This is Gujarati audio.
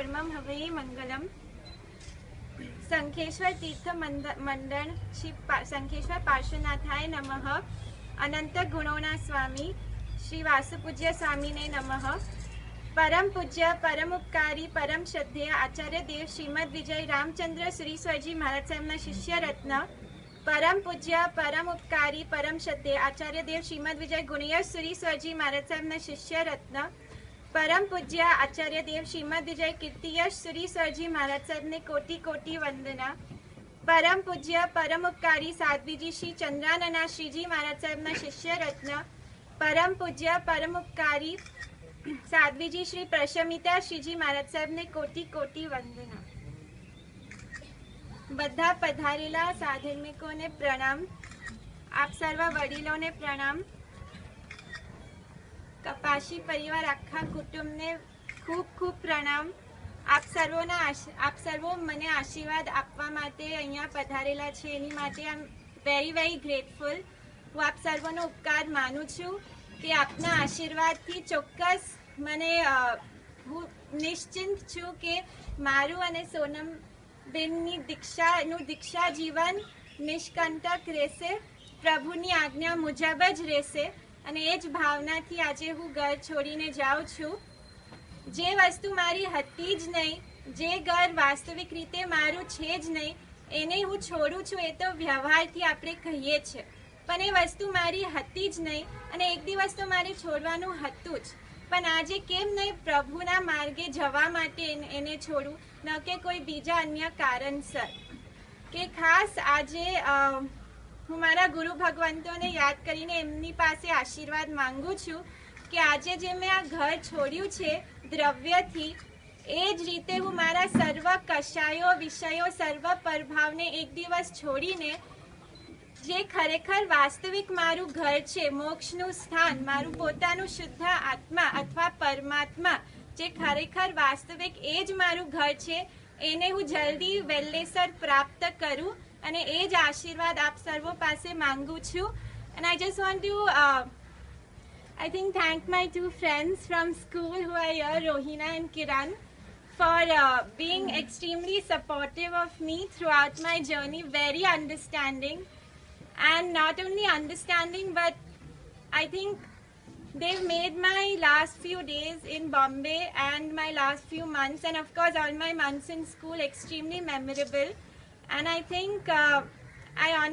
परमं हवये मंगलम। संखेश्वर तीर्थ मंडल श्री संखेश्वर पार्श्वनाथाय नमः। अनंत गुणोना स्वामी श्री वासुपूज्य स्वामी ने नमः। परम पूज्य परम उपकारी परम श्रद्धेय आचार्य देव श्रीमद विजय रामचंद्र सुरीश्वरजी महाराज साहेबना शिष्य रत्न। परम पूज्य परम उपकारी परम श्रद्धेय आचार्य देव श्रीमद विजय गुणियश सुरीश्वरजी महाराज साहेबना शिष्य रत्न। परम पूज्य आचार्य देव श्रीमद विजय कीर्तियश सुरीश्वरजी महाराज साहेब ने कोटि कोटि वंदना। परम पूज्य परम उपकारी साध्वीजी श्री चंद्रानना श्रीजी महाराज साहेब ना शिष्य रत्न। परम पूज्य परम उपकारी साध्वीजी श्री प्रशमिता श्रीजी महाराज साहेब ने कोटि कोटि वंदना। બધા પધારેલા સાધર્મિકોને પ્રણામ। આપ સર્વ વડીલોને પ્રણામ। કપાસી પરિવાર આખા કુટુંબને ખૂબ ખૂબ પ્રણામ। આપ સર્વો મને આશીર્વાદ આપવા માટે અહીંયા પધારેલા છે એની માટે આઈ એમ વેરી વેરી ગ્રેટફુલ। હું આપ સર્વનો ઉપકાર માનું છું કે આપના આશીર્વાદથી ચોક્કસ મને હું નિશ્ચિંત છું કે મારું અને સોનમ બેનની દીક્ષા જીવન નિષ્કંટક રહેશે, પ્રભુની આજ્ઞા મુજબ જ રહેશે અને એ જ ભાવનાથી આજે હું ઘર છોડીને જાઉં છું। જે વસ્તુ મારી હતી જ નહીં, જે ઘર વાસ્તવિક રીતે મારું છે જ નહીં, એને હું છોડું છું એ તો વ્યવહારથી આપણે કહીએ છીએ, પણ એ વસ્તુ મારી હતી જ નહીં અને એક દિવસ તો મારે છોડવાનું હતું જ, પણ આજે કેમ નહીં પ્રભુના માર્ગે જવા માટે એને છોડું, ન કે કોઈ બીજા અન્ય કારણસર। કે ખાસ આજે હું મારા ગુરુ ભગવંતોને યાદ કરીને એમની પાસે આશીર્વાદ માંગુ છું કે આજે જે મેં આ ઘર છોડ્યું છે દ્રવ્યથી, એ જ રીતે હું મારા સર્વ કષાયો વિષયો સર્વ પ્રભાવને એક દિવસ છોડીને જે ખરેખર વાસ્તવિક મારું ઘર છે, મોક્ષનું સ્થાન, મારું પોતાનું શુદ્ધ આત્મા અથવા પરમાત્મા જે ખરેખર વાસ્તવિક એ જ મારું ઘર છે, એને હું જલ્દી વહેલેસર પ્રાપ્ત કરું અને એ જ આશીર્વાદ આપ સર્વો પાસે માંગુ છું। And I just want to I think thank my two friends from school who are here, Rohina and Kiran, for being extremely supportive of me throughout my journey, very understanding, and not only understanding but I think they've made my last few days in Bombay and my last few months and of course all my months in school extremely memorable. And I think I honestly